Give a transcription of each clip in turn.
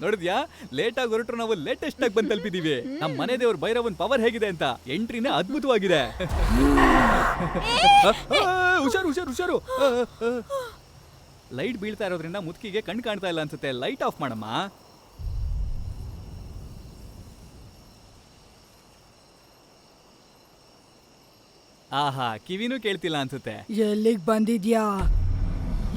ನೋಡಿದ್ಯಾ, ಲೇಟ್ ಆಗಿ ಹೊರಟ್ರು ನಾವು ಲೇಟೆಸ್ಟ್ ಆಗಿ ಬಂದು ತಲುಪಿದೀವಿ. ನಮ್ಮ ಮನೆ ದೇವ್ರ ಭೈರವನ್ ಪವರ್ ಹೇಗಿದೆ ಅಂತ. ಎಂಟ್ರಿನೇ ಅದ್ಭುತವಾಗಿದೆ. ಹುಷಾರು ಹುಷಾರು ಹುಷಾರು. ಲೈಟ್ ಬೀಳ್ತಾ ಇರೋದ್ರಿಂದ ಮುದುಕಿಗೆ ಕಣ್ ಕಾಣ್ತಾ ಇಲ್ಲ ಅನ್ಸುತ್ತೆ. ಲೈಟ್ ಆಫ್ ಮಾಡಮ್ಮ. ಆಹಾ, ಕಿವಿನೂ ಕೇಳ್ತಿಲ್ಲ ಅನ್ಸುತ್ತೆ. ಎಲ್ಲಿಗ್ ಬಂದಿದ್ಯಾ?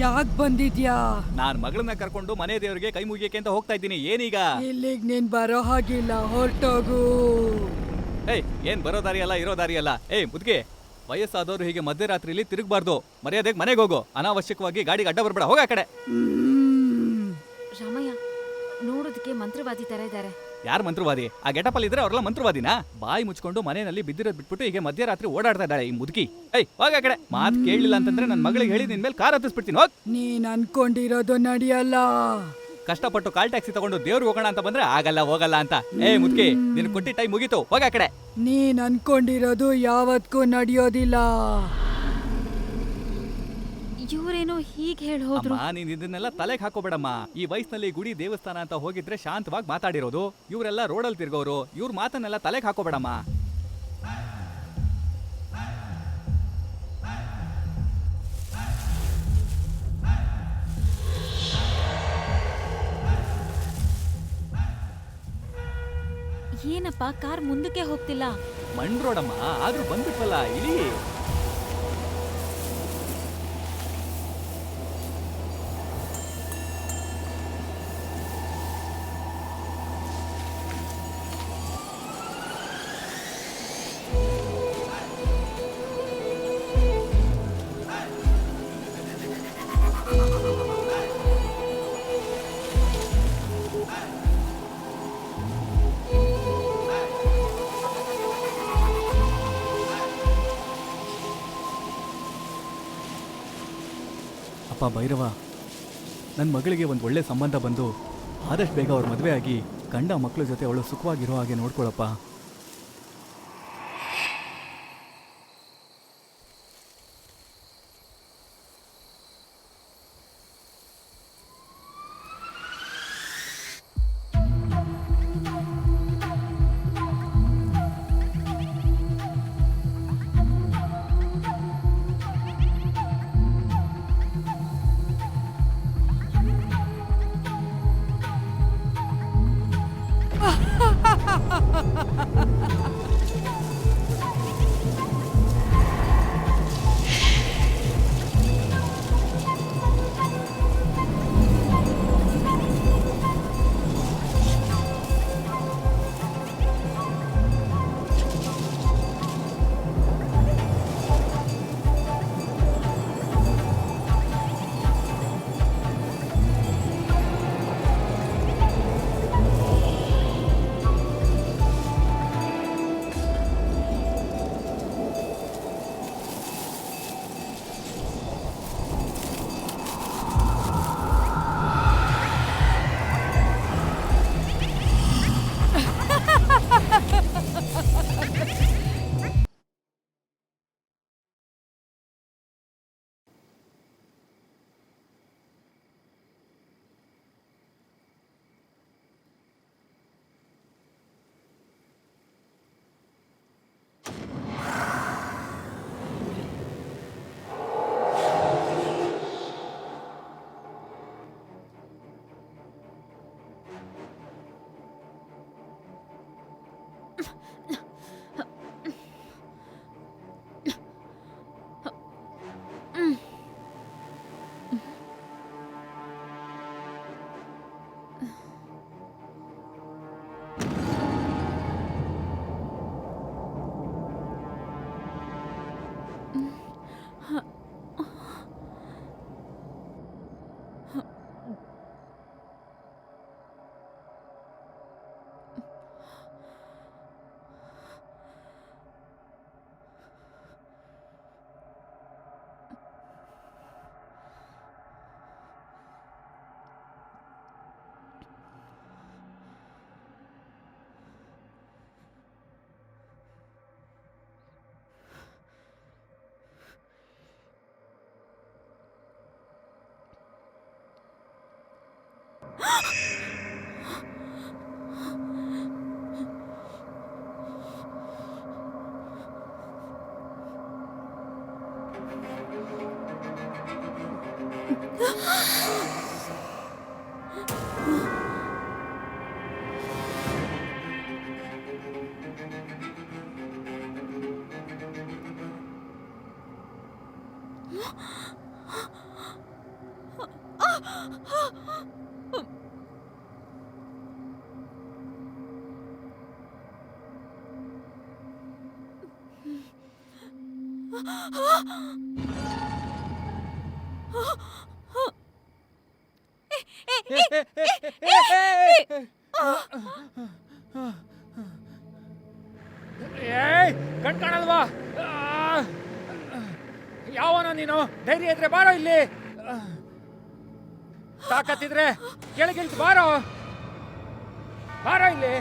ಯಾಕ್ ಬಂದಿದ್ಯಾ? ನಾನ್ ಮಗಳನ್ನ ಕರ್ಕೊಂಡು ಮನೆ ದೇವ್ರಿಗೆ ಕೈ ಮುಗಿಯಕ್ಕೆ ಅಂತ ಹೋಗ್ತಾ ಇದ್ದೀನಿ. ಏನೀಗ? ಇಲ್ಲಿಗ್ ನೀನ್ ಬರೋ ಹಾಗಿಲ್ಲ, ಹೊರಟೋಗು. ಏಯ್, ಏನ್ ಬರೋ ದಾರಿ ಅಲ್ಲ, ಇರೋ ದಾರಿ ಅಲ್ಲ. ಏಯ್ ಮುದ್ಗೆ, ವಯಸ್ಸಾದವರು ಹೀಗೆ ಮಧ್ಯರಾತ್ರಿಲಿ ತಿರುಗಬಾರ್ದು. ಮರ್ಯಾದೆಗೆ ಮನೆಗೆ ಹೋಗು. ಅನಾವಶ್ಯಕವಾಗಿ ಗಾಡಿಗೆ ಅಡ್ಡ ಬರ್ಬೇಡ. ಹೋಗ ಆ ಕಡೆ. ರಾಮಯ್ಯ, ನೋಡೋದಕ್ಕೆ ಮಂತ್ರವಾದಿ ತರ ಇದ್ದಾರೆ. ಯಾರು ಮಂತ್ರವಾದಿ? ಆ ಗೆಟಪಲ್ಲಿ ಇದ್ರೆ ಅವ್ರೆಲ್ಲ ಮಂತ್ರವಾದಿನಾ? ಬಾಯಿ ಮುಚ್ಕೊಂಡು ಮನೆಯಲ್ಲಿ ಬಿದ್ದಿರೋದ್ ಬಿಟ್ಬಿಟ್ಟು ಹೀಗೆ ಮಧ್ಯರಾತ್ರಿ ಓಡಾಡ್ತಾ ಇದ್ದಾಳೆ ಈ ಮುದುಕಿ. ಏಯ್ ಹೋಗ ಆ ಕಡೆ. ಮಾತ್ ಕೇಳಲಿಲ್ಲ ಅಂತಂದ್ರೆ ನನ್ನ ಮಗಳಿಗೆ ಹೇಳಿ ನಿನ್ ಮೇಲೆ ಕಾರ್ ಹತ್ತಿಸ್ಬಿಡ್ತೀನಿ. ಹೋಗ್. ನೀನ್ ಅನ್ಕೊಂಡಿರೋದು ನಡೆಯಲ್ಲ. ಕಷ್ಟಪಟ್ಟು ಕಾಲ್ ಟ್ಯಾಕ್ಸಿ ತಗೊಂಡು ದೇವ್ರಿಗೆ ಹೋಗೋಣ ಅಂತ ಬಂದ್ರೆ ಆಗಲ್ಲ, ಹೋಗಲ್ಲ ಅಂತ. ಏ ಮುದುಕಿ, ನಿನ್ ಕೊಟ್ಟಿ ಟೈಮ್ ಮುಗೀತು. ಹೋಗ ಆ ಕಡೆ. ನೀನ್ ಅನ್ಕೊಂಡಿರೋದು ಯಾವತ್ಗೂ ನಡೆಯೋದಿಲ್ಲ. ಇವ್ರೇನೋ ಹೀಗೆ ಹೇಳಿ ಹೋದ್ರು. ಅಮ್ಮ, ನೀನ್ ಇದನ್ನೆಲ್ಲ ತಲೆಗೆ ಹಾಕೋಬೇಡಮ್ಮ. ಈ ವಯಸ್ಸಿನಲ್ಲಿ ಗುಡಿ ದೇವಸ್ಥಾನ ಅಂತ ಹೋಗಿದ್ರೆ ಶಾಂತವಾಗಿ ಮಾತಾಡಿರೋದು. ಇವರೆಲ್ಲ ರೋಡಲ್ಲಿ ತಿರ್ಗೋರು. ಇವ್ರ ಮಾತನ್ನೆಲ್ಲ ತಲೆಗೆ ಹಾಕೋಬೇಡಮ್ಮ. ಏನಪ್ಪ, ಕಾರ್ ಮುಂದಕ್ಕೆ ಹೋಗ್ತಿಲ್ಲ. ಮಣ್ ರೋಡಮ್ಮ, ಆದ್ರೂ ಬಂದ್ಬಿಟ್ವಲ್ಲ, ಇಳಿ. ಅಪ್ಪ ಭೈರವ, ನನ್ನ ಮಗಳಿಗೆ ಒಂದು ಒಳ್ಳೆ ಸಂಬಂಧ ಬಂದು ಆದಷ್ಟು ಬೇಗ ಅವ್ರ ಮದುವೆ ಆಗಿ ಗಂಡ ಮಕ್ಕಳ ಜೊತೆ ಅವಳು ಸುಖವಾಗಿರೋ ಹಾಗೆ ನೋಡ್ಕೊಳಪ್ಪ. ಏಯ್ ಕಣ್ ಕಾಣಲ್ವಾ? ಯಾವನೋ ನೀನು? ಧೈರ್ಯ ಇದ್ರೆ ಬಾರೋ ಇಲ್ಲಿ. ತಾಕತ್ತಿದ್ರೆ ಕೆಳಗಿಳಿದು ಬಾರೋ ಬಾರೋ ಇಲ್ಲಿ.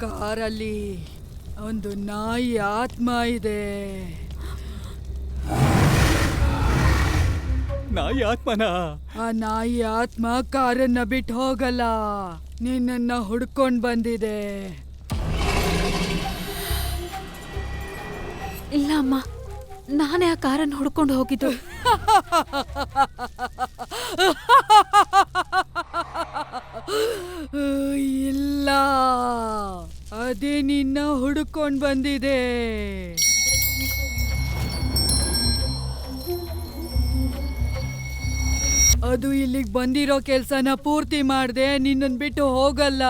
ಕಾರಲ್ಲಿ ಒಂದು ನಾಯಿ ಆತ್ಮ ಇದೆ. ನಾಯಿ ಆತ್ಮನ? ಆ ನಾಯಿ ಆತ್ಮ ಕಾರನ್ನ ಬಿಟ್ಟು ಹೋಗಲ್ಲ, ನಿನ್ನನ್ನ ಹುಡ್ಕೊಂಡ್ ಬಂದಿದೆ. ಇಲ್ಲ ಅಮ್ಮ, ನಾನೇ ಆ ಕಾರನ್ನು ಹುಡ್ಕೊಂಡು ಹೋಗಿದ್ದು. ಇಲ್ಲ, ಅದೇ ನಿನ್ನ ಹುಡ್ಕೊಂಡ್ ಬಂದಿದೆ. ಅದು ಇಲ್ಲಿಗೆ ಬಂದಿರೋ ಕೆಲ್ಸನ ಪೂರ್ತಿ ಮಾಡ್ದೆ ನಿನ್ನನ್ ಬಿಟ್ಟು ಹೋಗಲ್ಲ.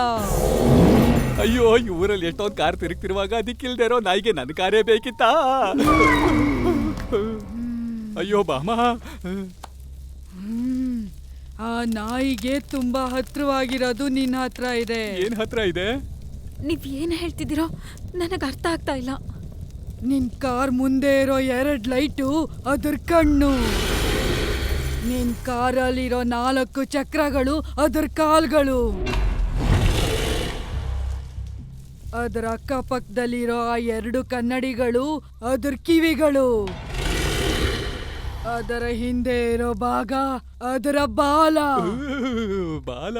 ಅಯ್ಯೋ, ಈ ಊರಲ್ಲಿ ಎಷ್ಟೊಂದು ಕಾರ್ ತಿರುಗ್ತಿರುವಾಗ ಅದಕ್ಕಿಲ್ದೇ ಇರೋ ನಾಯಿಗೆ ನನ್ನ ಕಾರೇ ಬೇಕಿತ್ತಾ? ಅಯ್ಯೋ ಬಾಮ. ಆ ನಾಯಿಗೆ ತುಂಬಾ ಹತ್ರವಾಗಿರೋದು ನಿನ್ನ ಹತ್ರ ಇದೆ. ಏನ್ ಹತ್ರ ಇದೆ? ನೀವ್ ಏನ್ ಹೇಳ್ತಿದ್ದೀರೋ ನನಗೆ ಅರ್ಥ ಆಗ್ತಾ ಇಲ್ಲ. ನಿನ್ ಕಾರ್ ಮುಂದೆ ಇರೋ 2 ಲೈಟು ಅದ್ರ ಕಣ್ಣು. ನಿನ್ ಕಾರಲ್ಲಿರೋ 4 ಚಕ್ರಗಳು ಅದರ ಕಾಲ್ಗಳು. ಅದರ ಅಕ್ಕಪಕ್ಕದಲ್ಲಿರೋ ಆ 2 ಕನ್ನಡಿಗಳು ಅದರ ಕಿವಿಗಳು. ಅದರ ಹಿಂದೆ ಇರೋ ಭಾಗ ಅದರ ಬಾಲ. ಬಾಲ.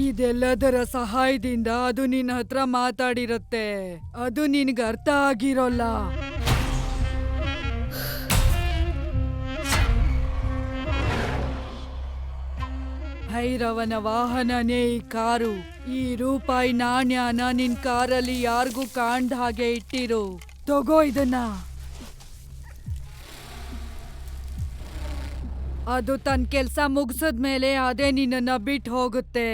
ಇದೆಲ್ಲದರ ಸಹಾಯದಿಂದ ಅದು ನಿನ್ನ ಹತ್ರ ಮಾತಾಡಿರುತ್ತೆ. ಅದು ನಿನ್ಗೆ ಅರ್ಥ ಆಗಿರೋಲ್ಲ. ಭೈರವನ ವಾಹನನೇ ಈ ಕಾರು. ಈ ರೂಪಾಯಿ ನಾಣ್ಯನ ನಿನ್ ಕಾರಲ್ಲಿ ಯಾರಿಗೂ ಕಾಣ್ದ ಹಾಗೆ ಇಟ್ಟಿರು. ತಗೋ ಇದನ್ನ. ಅದು ತನ್ನ ಕೆಲ್ಸ ಮುಗಿಸಿದ್ಮೇಲೆ ಅದೇ ನಿನ್ನನ್ನ ಬಿಟ್ಟು ಹೋಗುತ್ತೆ.